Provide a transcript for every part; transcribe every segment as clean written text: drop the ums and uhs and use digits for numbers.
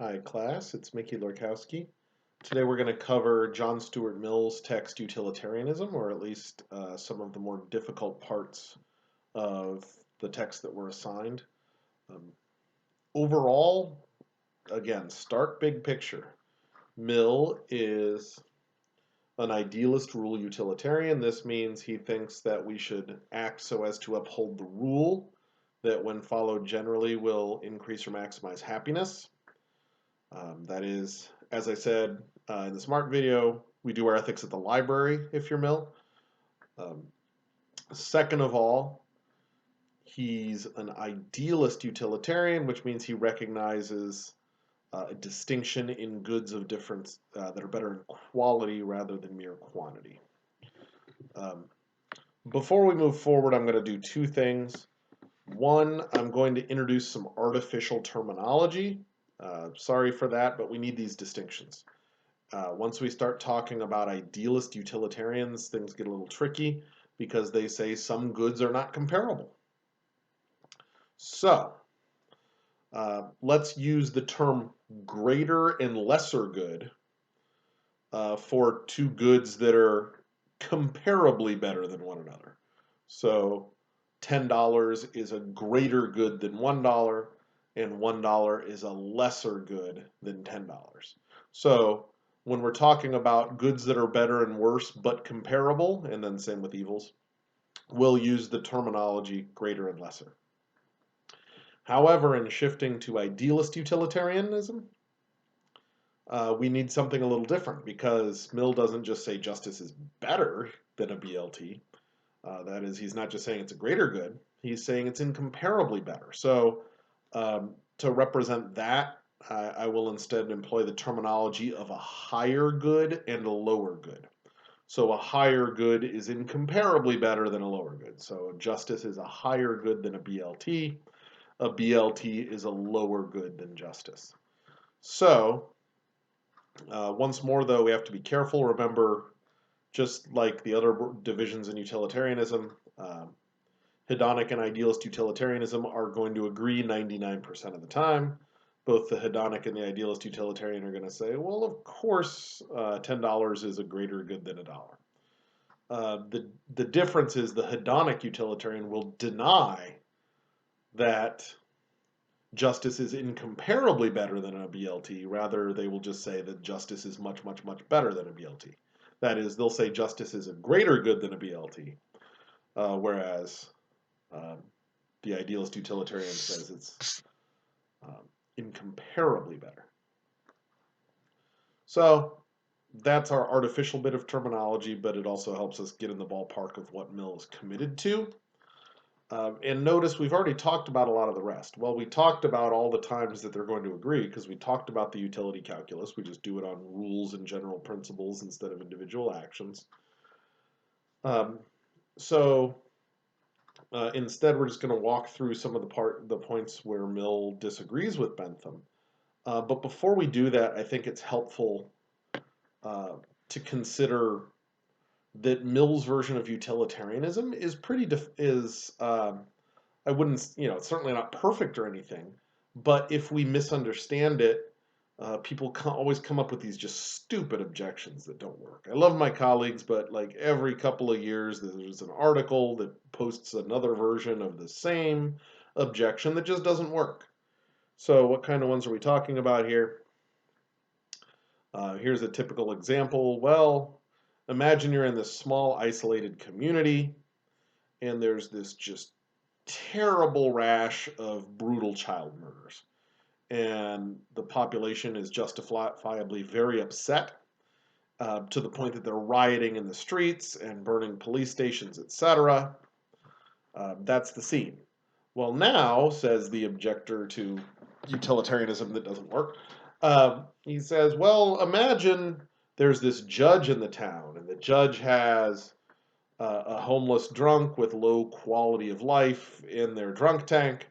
Hi class, it's Mickey Lorkowski. Today we're going to cover John Stuart Mill's text Utilitarianism, or at least some of the more difficult parts of the text that were assigned. Um, Overall, again, stark big picture. Mill is an idealist rule utilitarian. This means he thinks that we should act so as to uphold the rule that when followed generally will increase or maximize happiness. That is, as I said in the SMART video, we do our ethics at the library if you're Mill. Um, Second of all, he's an idealist utilitarian, which means he recognizes a distinction in goods of difference that are better in quality rather than mere quantity. Before we move forward, I'm going to do two things. One, I'm going to introduce some artificial terminology. Sorry for that, but we need these distinctions. Once we start talking about idealist utilitarians, things get a little tricky because they say some goods are not comparable. So, let's use the term greater and lesser good for two goods that are comparably better than one another. So, $10 is a greater good than $1, and $1 is a lesser good than $10. So, when we're talking about goods that are better and worse but comparable, and then same with evils, we'll use the terminology greater and lesser. However, in shifting to idealist utilitarianism, we need something a little different because Mill doesn't just say justice is better than a BLT. That is, he's not just saying it's a greater good, he's saying it's incomparably better. So, to represent that, I will instead employ the terminology of a higher good and a lower good. So a higher good is incomparably better than a lower good. So justice is a higher good than a BLT. A BLT is a lower good than justice. So once more, though, we have to be careful. Remember, just like the other divisions in utilitarianism, hedonic and idealist utilitarianism are going to agree 99% of the time. Both the hedonic and the idealist utilitarian are going to say, well, of course, $10 is a greater good than a dollar. The difference is the hedonic utilitarian will deny that justice is incomparably better than a BLT. Rather, they will just say that justice is much, much, much better than a BLT. That is, they'll say justice is a greater good than a BLT, whereas the idealist utilitarian says it's incomparably better. So that's our artificial bit of terminology, but it also helps us get in the ballpark of what Mill is committed to. And notice we've already talked about a lot of the rest. Well, we talked about all the times that they're going to agree because we talked about the utility calculus. We just do it on rules and general principles instead of individual actions. Instead, we're just going to walk through some of the points where Mill disagrees with Bentham. But before we do that, I think it's helpful to consider that Mill's version of utilitarianism is I wouldn't, it's certainly not perfect or anything, but if we misunderstand it, people always come up with these just stupid objections that don't work. I love my colleagues, but like every couple of years, there's an article that posts another version of the same objection that just doesn't work. So what kind of ones are we talking about here? Here's a typical example. Well, imagine you're in this small isolated community and there's this just terrible rash of brutal child murders. And the population is justifiably very upset to the point that they're rioting in the streets and burning police stations, etc. That's the scene. Well, now, says the objector to utilitarianism that doesn't work, he says, well, imagine there's this judge in the town, and the judge has a homeless drunk with low quality of life in their drunk tank,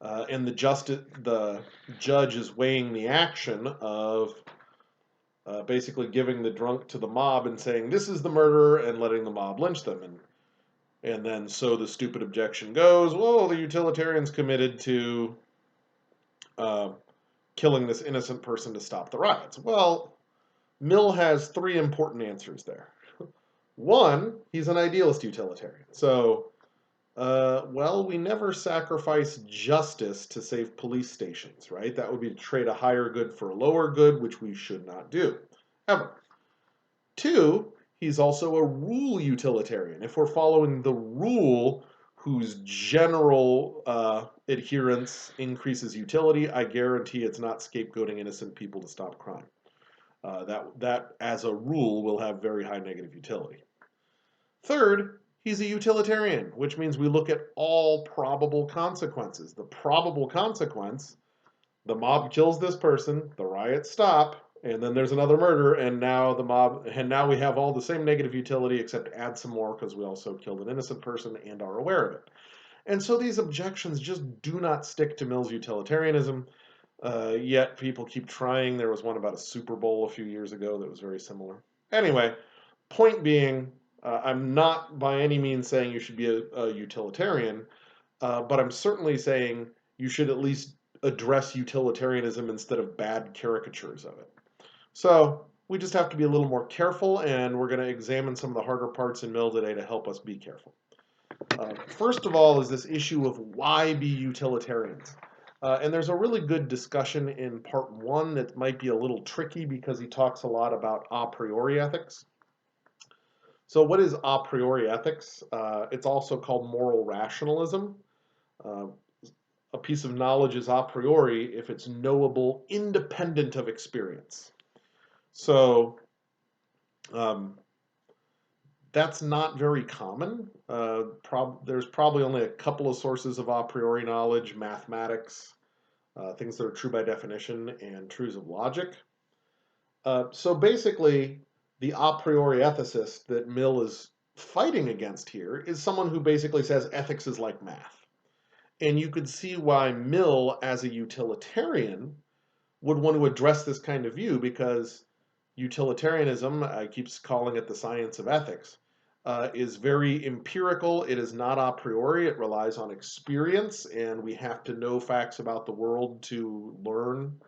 and the judge is weighing the action of basically giving the drunk to the mob and saying, this is the murderer, and letting the mob lynch them. And then so the stupid objection goes, well, the utilitarian's committed to killing this innocent person to stop the riots? Well, Mill has three important answers there. One, he's an idealist utilitarian. So, well, we never sacrifice justice to save police stations, right? That would be to trade a higher good for a lower good, which we should not do, ever. Two, he's also a rule utilitarian. If we're following the rule whose general adherence increases utility, I guarantee it's not scapegoating innocent people to stop crime. That, as a rule, will have very high negative utility. Third, he's a utilitarian, which means we look at all probable consequences. The probable consequence, the mob kills this person, the riots stop, and then there's another murder, and now we have all the same negative utility except add some more because we also killed an innocent person and are aware of it. And so these objections just do not stick to Mill's utilitarianism. Yet people keep trying. There was one about a Super Bowl a few years ago that was very similar. Anyway, point being, I'm not by any means saying you should be a utilitarian, but I'm certainly saying you should at least address utilitarianism instead of bad caricatures of it. So we just have to be a little more careful, and we're going to examine some of the harder parts in Mill today to help us be careful. First of all is this issue of why be utilitarians. And there's a really good discussion in part one that might be a little tricky because he talks a lot about a priori ethics. So what is a priori ethics? It's also called moral rationalism. A piece of knowledge is a priori if it's knowable independent of experience. So that's not very common. There's probably only a couple of sources of a priori knowledge: mathematics, things that are true by definition, and truths of logic. So basically, the a priori ethicist that Mill is fighting against here is someone who basically says ethics is like math. And you could see why Mill, as a utilitarian, would want to address this kind of view, because utilitarianism, I keep calling it the science of ethics, is very empirical. It is not a priori. It relies on experience, and we have to know facts about the world to learn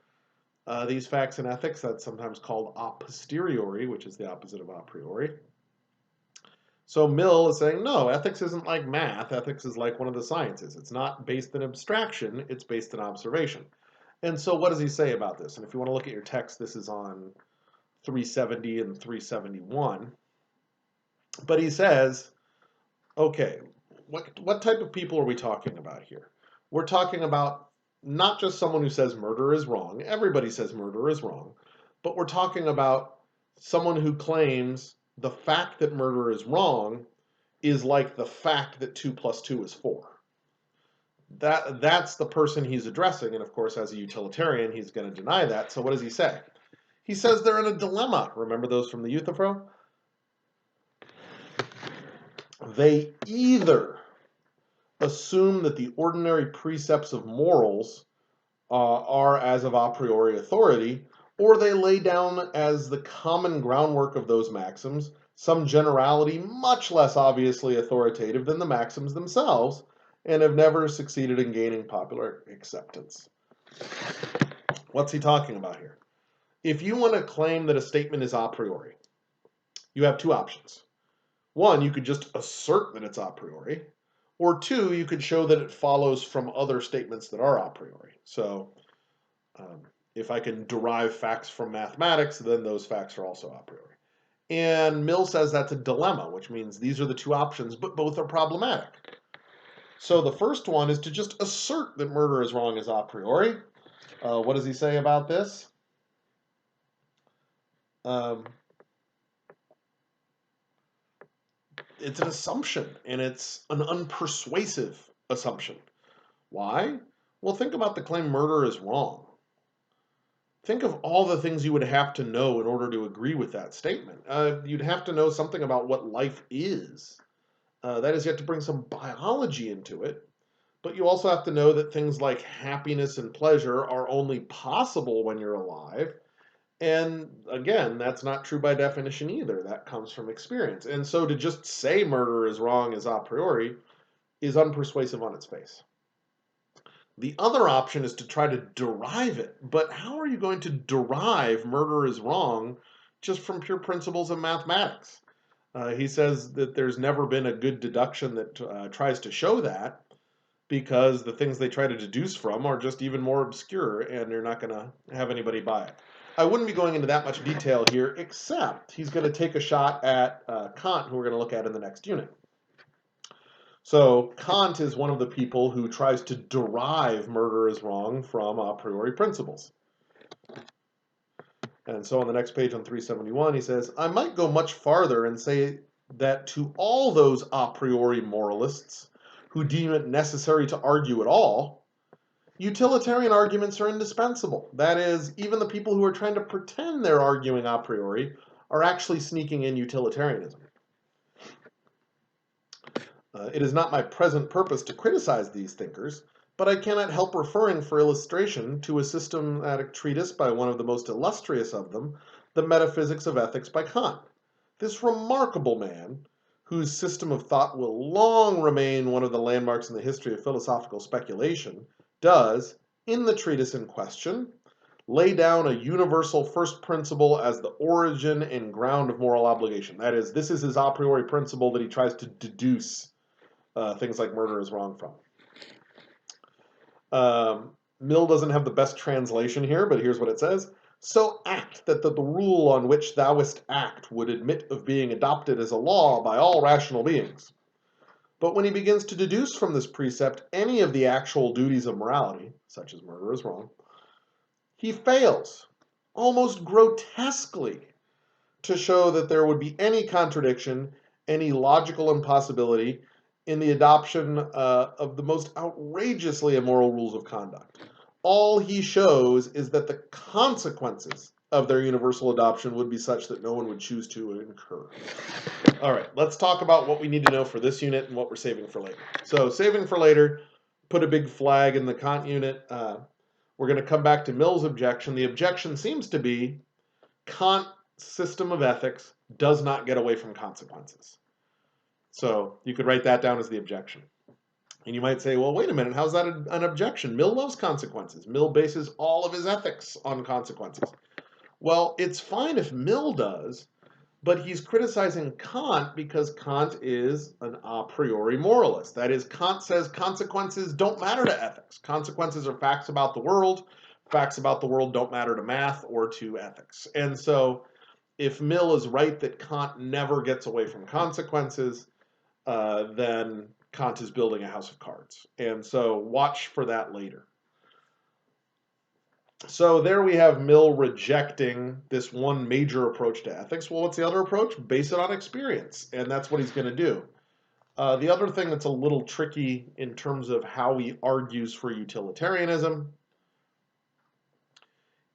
these facts in ethics. That's sometimes called a posteriori, which is the opposite of a priori. So Mill is saying, no, ethics isn't like math. Ethics is like one of the sciences. It's not based in abstraction. It's based in observation. And so what does he say about this? And if you want to look at your text, this is on 370 and 371. But he says, okay, what type of people are we talking about here? We're talking about not just someone who says murder is wrong. Everybody says murder is wrong. But we're talking about someone who claims the fact that murder is wrong is like the fact that 2 + 2 is 4. That's the person he's addressing, and of course, as a utilitarian, he's going to deny that. So what does he say? He says they're in a dilemma. Remember those from the Euthyphro? They either assume that the ordinary precepts of morals are as of a priori authority, or they lay down as the common groundwork of those maxims some generality much less obviously authoritative than the maxims themselves, and have never succeeded in gaining popular acceptance. What's he talking about here? If you want to claim that a statement is a priori, you have two options. One, you could just assert that it's a priori, or two, you could show that it follows from other statements that are a priori. So if I can derive facts from mathematics, then those facts are also a priori. And Mill says that's a dilemma, which means these are the two options, but both are problematic. So the first one is to just assert that murder is wrong as a priori. What does he say about this? It's an assumption, and it's an unpersuasive assumption. Why? Well, think about the claim murder is wrong. Think of all the things you would have to know in order to agree with that statement. You'd have to know something about what life is. That is, you have to bring some biology into it. But you also have to know that things like happiness and pleasure are only possible when you're alive. And again, that's not true by definition either. That comes from experience. And so to just say murder is wrong as a priori is unpersuasive on its face. The other option is to try to derive it. But how are you going to derive murder is wrong just from pure principles of mathematics? He says that there's never been a good deduction that tries to show that, because the things they try to deduce from are just even more obscure and they're not going to have anybody buy it. I wouldn't be going into that much detail here, except he's going to take a shot at Kant, who we're going to look at in the next unit. So Kant is one of the people who tries to derive murder is wrong from a priori principles. And so on the next page on 371, he says, I might go much farther and say that to all those a priori moralists who deem it necessary to argue at all, utilitarian arguments are indispensable. That is, even the people who are trying to pretend they're arguing a priori are actually sneaking in utilitarianism. It is not my present purpose to criticize these thinkers, but I cannot help referring for illustration to a systematic treatise by one of the most illustrious of them, The Metaphysics of Ethics by Kant. This remarkable man, whose system of thought will long remain one of the landmarks in the history of philosophical speculation, does, in the treatise in question, lay down a universal first principle as the origin and ground of moral obligation. That is, this is his a priori principle that he tries to deduce things like murder is wrong from. Mill doesn't have the best translation here, but here's what it says. So act that the rule on which thou'st act would admit of being adopted as a law by all rational beings. But when he begins to deduce from this precept any of the actual duties of morality, such as murder is wrong, he fails, almost grotesquely, to show that there would be any contradiction, any logical impossibility in the adoption of the most outrageously immoral rules of conduct. All he shows is that the consequences of their universal adoption would be such that no one would choose to incur. All right, let's talk about what we need to know for this unit and what we're saving for later. So saving for later, put a big flag in the Kant unit. We're going to come back to Mill's objection. The objection seems to be Kant's system of ethics does not get away from consequences. So you could write that down as the objection. And you might say, well, wait a minute, how's that an objection? Mill loves consequences. Mill bases all of his ethics on consequences. Well, it's fine if Mill does, but he's criticizing Kant because Kant is an a priori moralist. That is, Kant says consequences don't matter to ethics. Consequences are facts about the world. Facts about the world don't matter to math or to ethics. And so if Mill is right that Kant never gets away from consequences, then Kant is building a house of cards. And so watch for that later. So there we have Mill rejecting this one major approach to ethics. Well, what's the other approach? Base it on experience. And that's what he's going to do. The other thing that's a little tricky in terms of how he argues for utilitarianism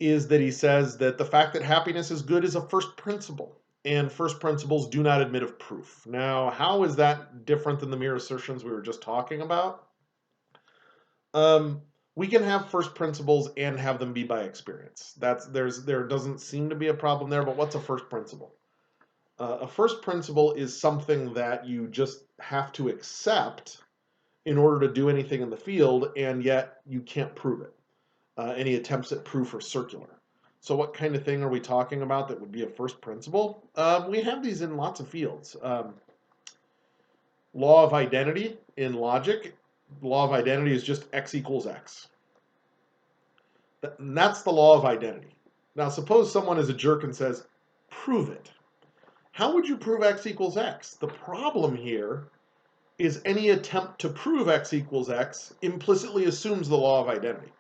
is that he says that the fact that happiness is good is a first principle, and first principles do not admit of proof. Now, how is that different than the mere assertions we were just talking about? We can have first principles and have them be by experience. There doesn't seem to be a problem there, but what's a first principle? A first principle is something that you just have to accept in order to do anything in the field, and yet you can't prove it. Any attempts at proof are circular. So what kind of thing are we talking about that would be a first principle? We have these in lots of fields. Law of identity in logic. Law of identity is just x equals x. And that's the law of identity. Now suppose someone is a jerk and says, prove it. How would you prove x equals x? The problem here is any attempt to prove x equals x implicitly assumes the law of identity.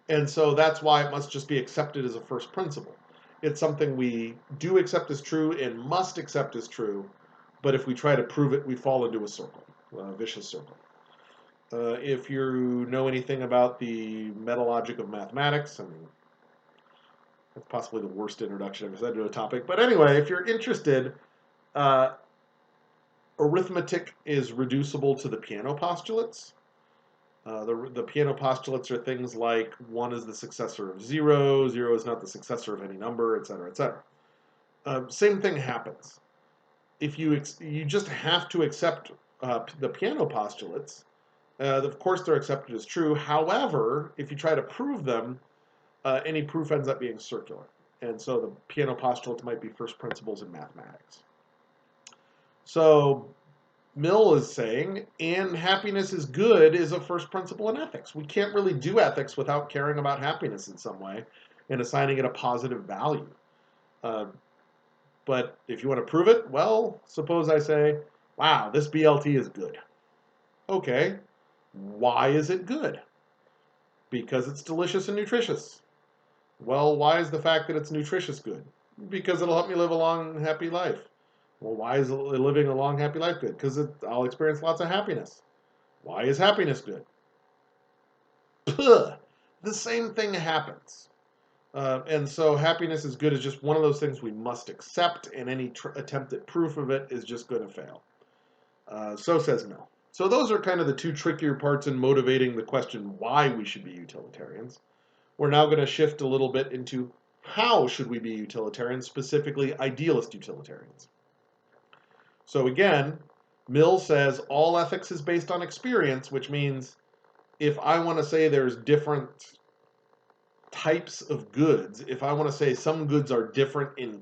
And so that's why it must just be accepted as a first principle. It's something we do accept as true and must accept as true, but if we try to prove it, we fall into a circle, a vicious circle. If you know anything about the metalogic of mathematics, I mean, that's possibly the worst introduction I've ever said to a topic, but anyway, if you're interested, arithmetic is reducible to the piano postulates. The piano postulates are things like 1 is the successor of 0, 0 is not the successor of any number, etc., etc. Same thing happens. If you just have to accept the piano postulates, Of course, they're accepted as true. However, if you try to prove them, any proof ends up being circular. And so the piano postulates might be first principles in mathematics. So Mill is saying, and happiness is good is a first principle in ethics. We can't really do ethics without caring about happiness in some way and assigning it a positive value. But if you want to prove it, well, suppose I say, wow, this BLT is good. Okay, why is it good? Because it's delicious and nutritious. Well, why is the fact that it's nutritious good? Because it'll help me live a long, happy life. Well, why is living a long, happy life good? Because I'll experience lots of happiness. Why is happiness good? Puh, the same thing happens. And so happiness is good is just one of those things we must accept, and any attempt at proof of it is just going to fail. So says Mill. So those are kind of the two trickier parts in motivating the question why we should be utilitarians. We're now going to shift a little bit into how should we be utilitarians, specifically idealist utilitarians. So again, Mill says all ethics is based on experience, which means if I want to say there's different types of goods, if I want to say some goods are different in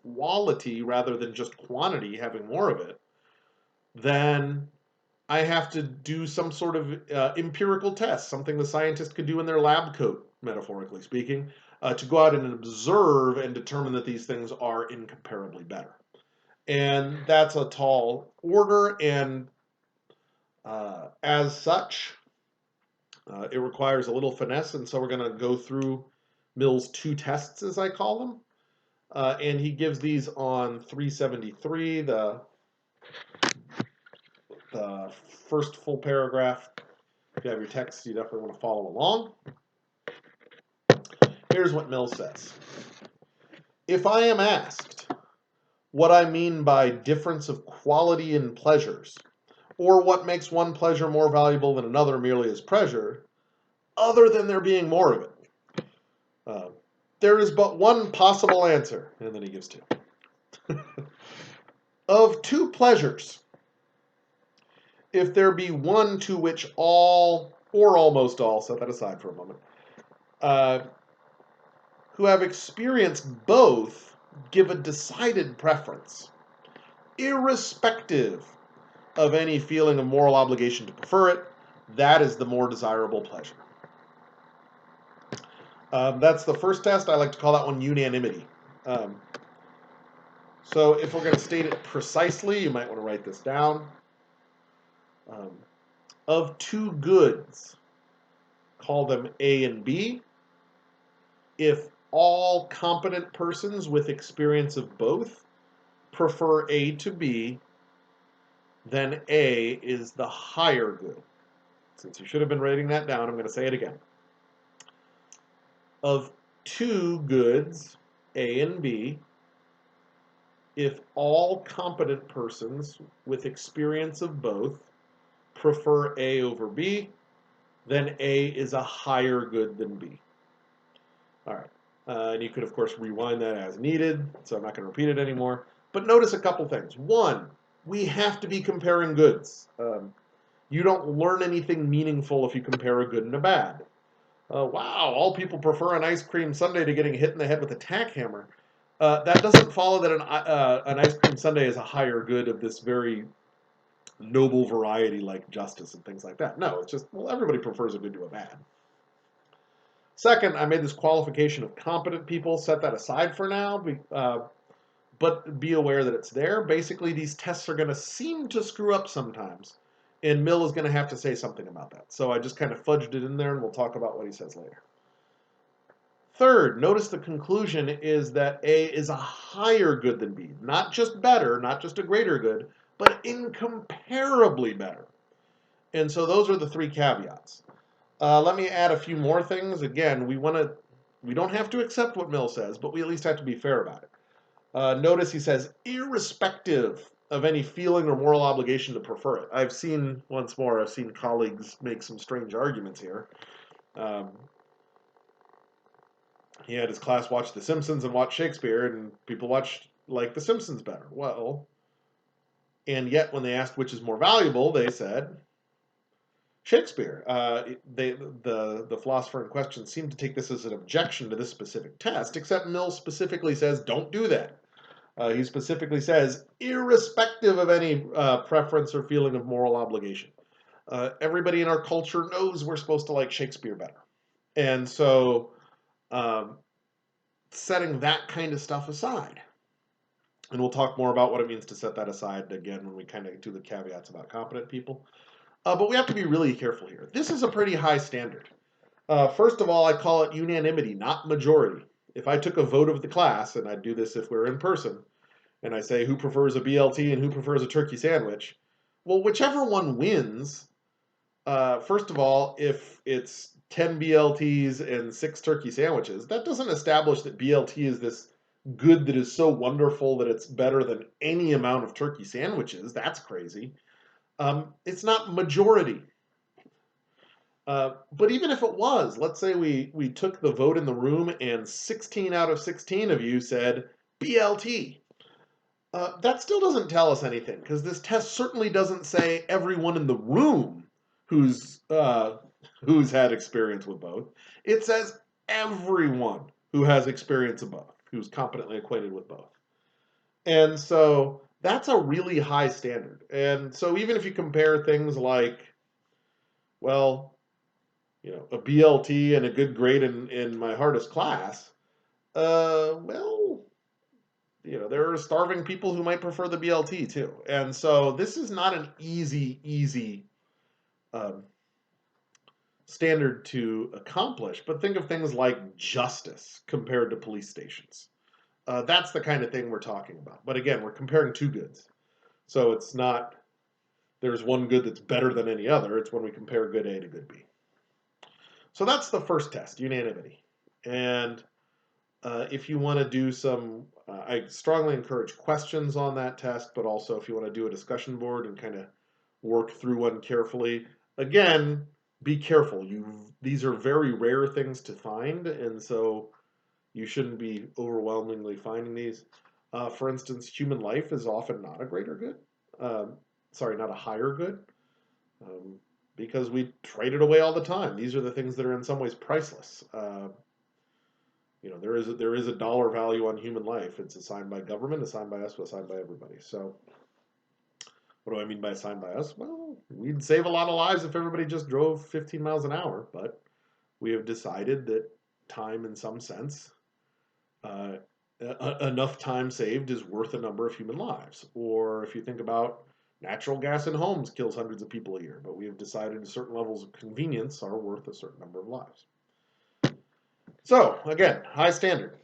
quality rather than just quantity, having more of it, then I have to do some sort of empirical test, something the scientist could do in their lab coat, metaphorically speaking, to go out and observe and determine that these things are incomparably better. And that's a tall order, and as such, it requires a little finesse, and so we're going to go through Mill's two tests, as I call them. And he gives these on 373, the first full paragraph. If you have your text, you definitely want to follow along. Here's what Mill says. If I am asked what I mean by difference of quality in pleasures, or what makes one pleasure more valuable than another merely as pleasure, other than there being more of it, there is but one possible answer, and then he gives two. Of two pleasures, if there be one to which all, or almost all, set that aside for a moment, who have experienced both give a decided preference, irrespective of any feeling of moral obligation to prefer it, that is the more desirable pleasure. That's the first test. I like to call that one unanimity. So if we're going to state it precisely, you might want to write this down. Of two goods, call them A and B. If all competent persons with experience of both prefer A to B, then A is the higher good. Since you should have been writing that down, I'm going to say it again. Of two goods, A and B, if all competent persons with experience of both prefer A over B, then A is a higher good than B. All right. And you could, of course, rewind that as needed, so I'm not going to repeat it anymore. But notice a couple things. One, we have to be comparing goods. You don't learn anything meaningful if you compare a good and a bad. Wow, all people prefer an ice cream sundae to getting hit in the head with a tack hammer. That doesn't follow that an ice cream sundae is a higher good of this very noble variety like justice and things like that. No, it's just, well, everybody prefers a good to a bad. Second, I made this qualification of competent people. Set that aside for now, but be aware that it's there. Basically, these tests are going to seem to screw up sometimes, and Mill is going to have to say something about that. So I just kind of fudged it in there, and we'll talk about what he says later. Third, notice the conclusion is that A is a higher good than B. Not just better, not just a greater good, but incomparably better. And so those are the three caveats. Let me add a few more things. Again, we don't have to accept what Mill says, but we at least have to be fair about it. Notice he says, irrespective of any feeling or moral obligation to prefer it. I've seen colleagues make some strange arguments here. He had his class watch The Simpsons and watch Shakespeare, and people like The Simpsons better. Well, and yet when they asked which is more valuable, they said Shakespeare. The philosopher in question seemed to take this as an objection to this specific test, except Mill specifically says, don't do that. He specifically says, irrespective of any preference or feeling of moral obligation. Everybody in our culture knows we're supposed to like Shakespeare better. And so setting that kind of stuff aside, and we'll talk more about what it means to set that aside again when we kind of do the caveats about competent people. But we have to be really careful here. This is a pretty high standard. First of all, I call it unanimity, not majority. If I took a vote of the class, and I'd do this if we're in person, and I say who prefers a BLT and who prefers a turkey sandwich, well, whichever one wins, first of all, if it's 10 BLTs and 6 turkey sandwiches, that doesn't establish that BLT is this good that is so wonderful that it's better than any amount of turkey sandwiches. That's crazy. It's not majority. But even if it was, let's say we took the vote in the room and 16 out of 16 of you said BLT. That still doesn't tell us anything, because this test certainly doesn't say everyone in the room who's had experience with both. It says everyone who has experience of both, who's competently acquainted with both. And so that's a really high standard. And so even if you compare things like, well, a BLT and a good grade in my hardest class, well, there are starving people who might prefer the BLT too. And so this is not an easy standard to accomplish, but think of things like justice compared to police stations. That's the kind of thing we're talking about. But again, we're comparing two goods. So it's not, there's one good that's better than any other. It's when we compare good A to good B. So that's the first test, unanimity. And if you want to do some, I strongly encourage questions on that test, but also if you want to do a discussion board and kind of work through one carefully, again, be careful. These are very rare things to find, and so you shouldn't be overwhelmingly finding these. For instance, human life is often not a greater good. Not a higher good, because we trade it away all the time. These are the things that are in some ways priceless. There is a dollar value on human life. It's assigned by government, assigned by us, assigned by everybody. So what do I mean by assigned by us? Well, we'd save a lot of lives if everybody just drove 15 miles an hour, but we have decided that time, in some sense, enough time saved is worth a number of human lives. Or if you think about natural gas in homes kills hundreds of people a year, but we have decided certain levels of convenience are worth a certain number of lives. So, again, high standard.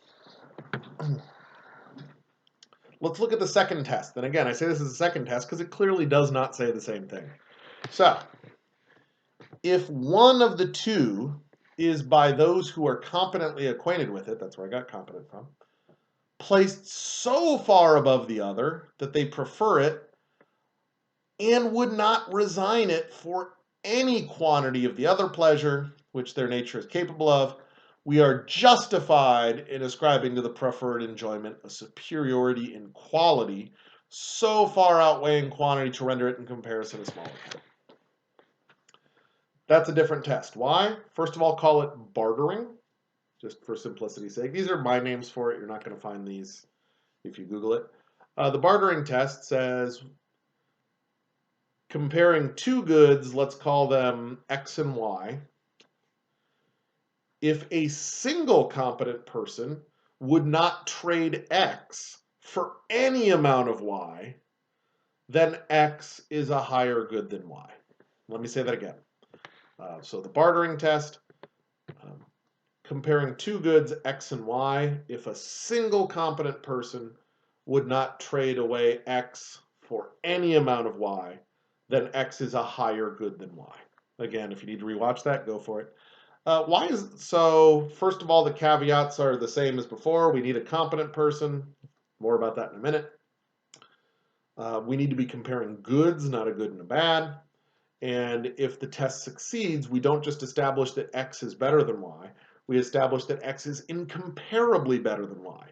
Let's look at the second test. And again, I say this is the second test because it clearly does not say the same thing. So, if one of the two is by those who are competently acquainted with it, that's where I got competent from, placed so far above the other that they prefer it and would not resign it for any quantity of the other pleasure which their nature is capable of, we are justified in ascribing to the preferred enjoyment a superiority in quality so far outweighing quantity to render it in comparison a smaller good. That's a different test. Why? First of all, call it bartering, just for simplicity's sake. These are my names for it. You're not going to find these if you Google it. The bartering test says comparing two goods, let's call them X and Y. If a single competent person would not trade X for any amount of Y, then X is a higher good than Y. Let me say that again. So the bartering test, comparing two goods, X and Y, if a single competent person would not trade away X for any amount of Y, then X is a higher good than Y. Again, if you need to rewatch that, go for it. So first of all, the caveats are the same as before. We need a competent person. More about that in a minute. We need to be comparing goods, not a good and a bad. And if the test succeeds, we don't just establish that X is better than Y. We establish that X is incomparably better than Y.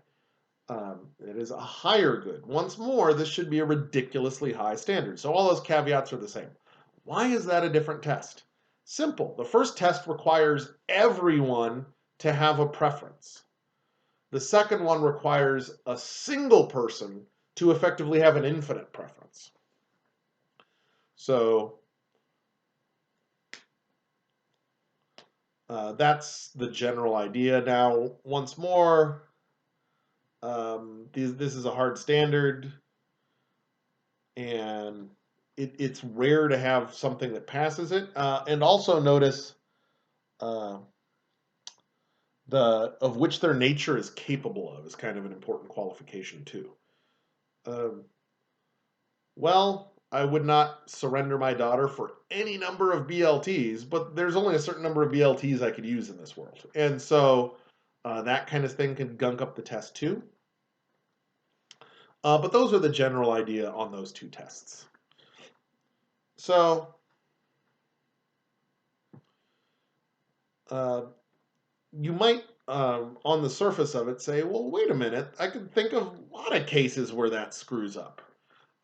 It is a higher good. Once more, this should be a ridiculously high standard. So all those caveats are the same. Why is that a different test? Simple. The first test requires everyone to have a preference. The second one requires a single person to effectively have an infinite preference. So that's the general idea. Now, once more, this is a hard standard, and it's rare to have something that passes it. And also notice uh, of which their nature is capable of is kind of an important qualification too. Um, well, I would not surrender my daughter for any number of BLTs, but there's only a certain number of BLTs I could use in this world. And so that kind of thing can gunk up the test too. But those are the general idea on those two tests. So you might, on the surface of it, say, well, wait a minute, I can think of a lot of cases where that screws up.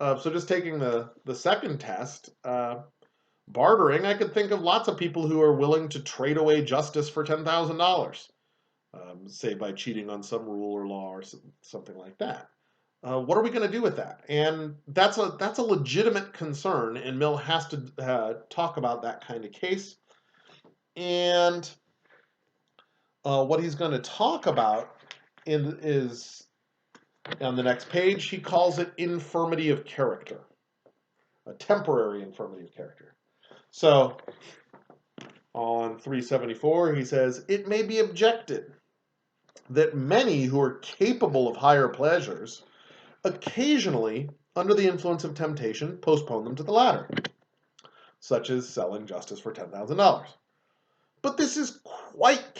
So just taking the second test, bartering, I could think of lots of people who are willing to trade away justice for $10,000, say by cheating on some rule or law or something like that. What are we going to do with that? And that's a legitimate concern, and Mill has to talk about that kind of case. And what he's going to talk about is on the next page. He calls it infirmity of character, a temporary infirmity of character. So on 374, he says, it may be objected that many who are capable of higher pleasures occasionally, under the influence of temptation, postpone them to the latter, such as selling justice for $10,000. But this is quite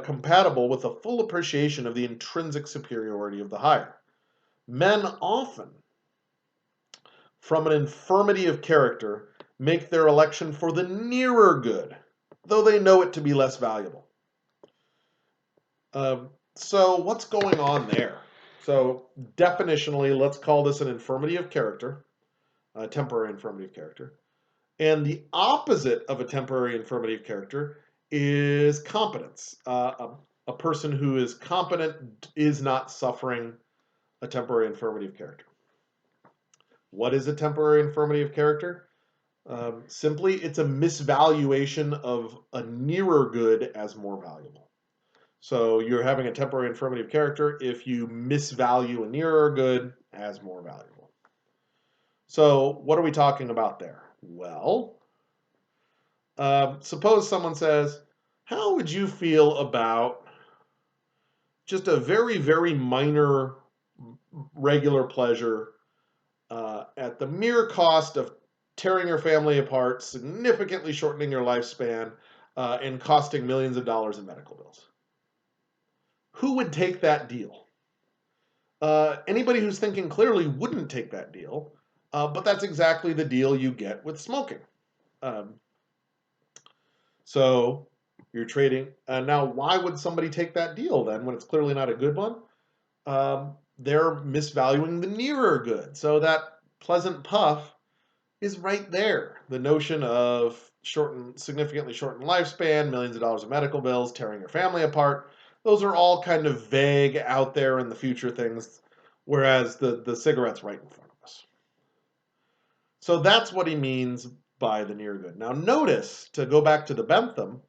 compatible with a full appreciation of the intrinsic superiority of the higher. Men often, from an infirmity of character, make their election for the nearer good, though they know it to be less valuable. So what's going on there? So definitionally, let's call this an infirmity of character, a temporary infirmity of character. And the opposite of a temporary infirmity of character is competence. A person who is competent is not suffering a temporary infirmity of character. What is a temporary infirmity of character? Simply, it's a misvaluation of a nearer good as more valuable. So you're having a temporary infirmity of character if you misvalue a nearer good as more valuable. So what are we talking about there? Well, suppose someone says, how would you feel about just a very, very minor regular pleasure at the mere cost of tearing your family apart, significantly shortening your lifespan, and costing millions of dollars in medical bills? Who would take that deal? Anybody who's thinking clearly wouldn't take that deal, but that's exactly the deal you get with smoking. So you're trading. Now, why would somebody take that deal then when it's clearly not a good one? They're misvaluing the nearer good. So that pleasant puff is right there. The notion of significantly shortened lifespan, millions of dollars of medical bills, tearing your family apart. Those are all kind of vague, out there in the future things, whereas the cigarette's right in front of us. So that's what he means by the near good. Now notice, to go back to the Bentham,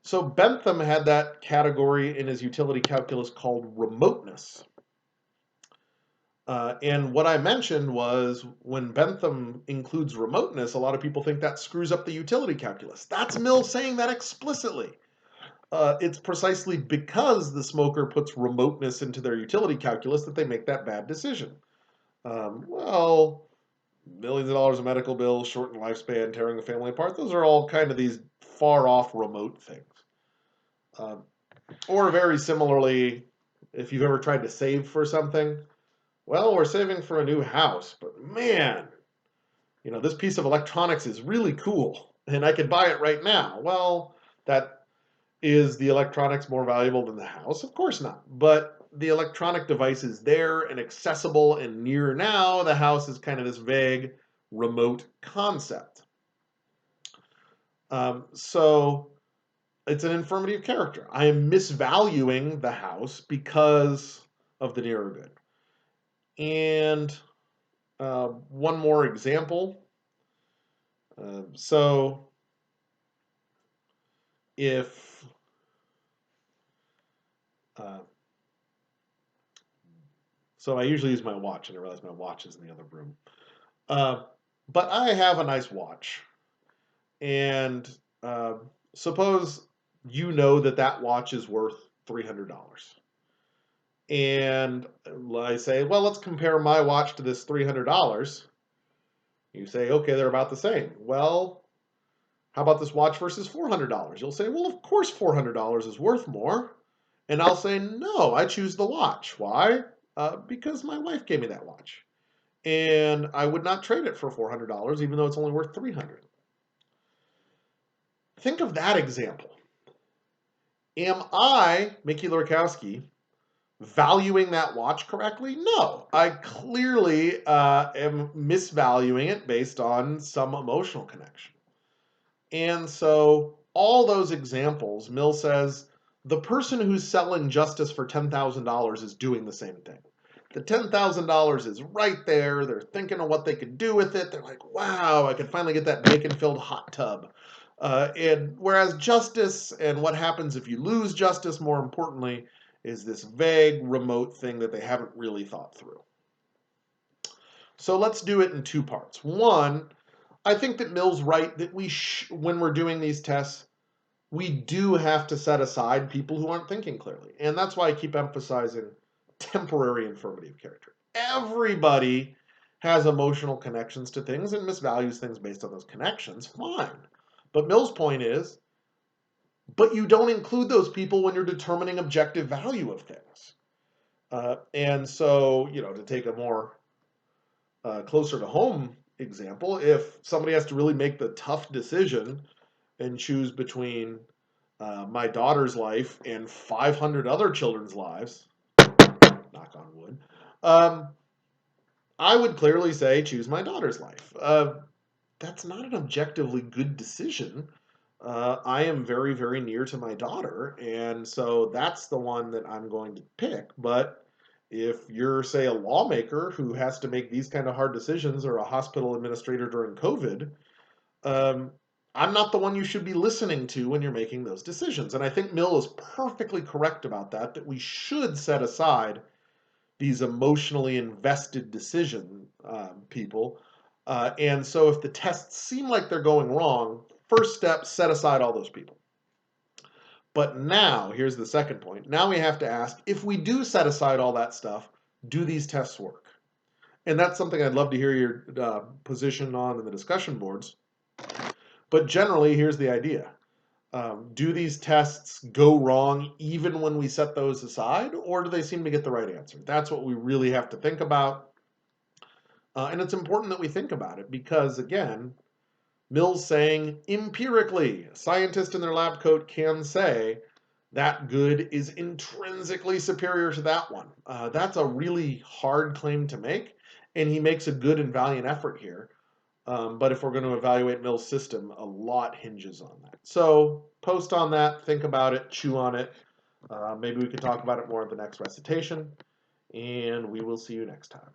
so Bentham had that category in his utility calculus called remoteness. And what I mentioned was when Bentham includes remoteness, a lot of people think that screws up the utility calculus. That's Mill saying that explicitly. It's precisely because the smoker puts remoteness into their utility calculus that they make that bad decision. Well, millions of dollars of medical bills, shortened lifespan, tearing the family apart, those are all kind of these far-off remote things. Or very similarly, if you've ever tried to save for something, well, we're saving for a new house, but man, this piece of electronics is really cool, and I could buy it right now. Well, is the electronics more valuable than the house? Of course not. But the electronic device is there and accessible and near now. The house is kind of this vague, remote concept. So it's an infirmity of character. I am misvaluing the house because of the nearer good. And one more example. So if uh, so I usually use my watch, and I realize my watch is in the other room. Uh, but I have a nice watch, and uh, suppose you know that that watch is worth $300. And I say, well, let's compare my watch to this $300. You say, okay, they're about the same. Well, how about this watch versus $400? You'll say, well, of course $400 is worth more. And I'll say, no, I choose the watch. Why? Because my wife gave me that watch. And I would not trade it for $400, even though it's only worth $300. Think of that example. Am I, Mickey Lorkowski, valuing that watch correctly? No, I clearly am misvaluing it based on some emotional connection. And so, all those examples, Mill says the person who's selling justice for $10,000 is doing the same thing. The $10,000 is right there. They're thinking of what they could do with it. They're like, wow, I could finally get that bacon filled hot tub. And whereas justice and what happens if you lose justice, more importantly, is this vague, remote thing that they haven't really thought through. So let's do it in two parts. One, I think that Mill's right that when we're doing these tests, we do have to set aside people who aren't thinking clearly. And that's why I keep emphasizing temporary infirmity of character. Everybody has emotional connections to things and misvalues things based on those connections. Fine. But Mill's point is, but you don't include those people when you're determining objective value of things. And so, to take a more closer to home example, if somebody has to really make the tough decision and choose between my daughter's life and 500 other children's lives, knock on wood, I would clearly say choose my daughter's life. That's not an objectively good decision. I am very, very near to my daughter, and so that's the one that I'm going to pick. But if you're, say, a lawmaker who has to make these kind of hard decisions, or a hospital administrator during COVID, um, I'm not the one you should be listening to when you're making those decisions. And I think Mill is perfectly correct about that, that we should set aside these emotionally invested decision people. And so if the tests seem like they're going wrong, first step, set aside all those people. But now, here's the second point. Now we have to ask, if we do set aside all that stuff, do these tests work? And that's something I'd love to hear your position on in the discussion boards. But generally, here's the idea. Do these tests go wrong even when we set those aside, or do they seem to get the right answer? That's what we really have to think about. And it's important that we think about it because, again, Mill's saying empirically, scientists in their lab coat can say that good is intrinsically superior to that one. That's a really hard claim to make, and he makes a good and valiant effort here. But if we're going to evaluate Mill's system, a lot hinges on that. So post on that, think about it, chew on it. Maybe we can talk about it more at the next recitation, and we will see you next time.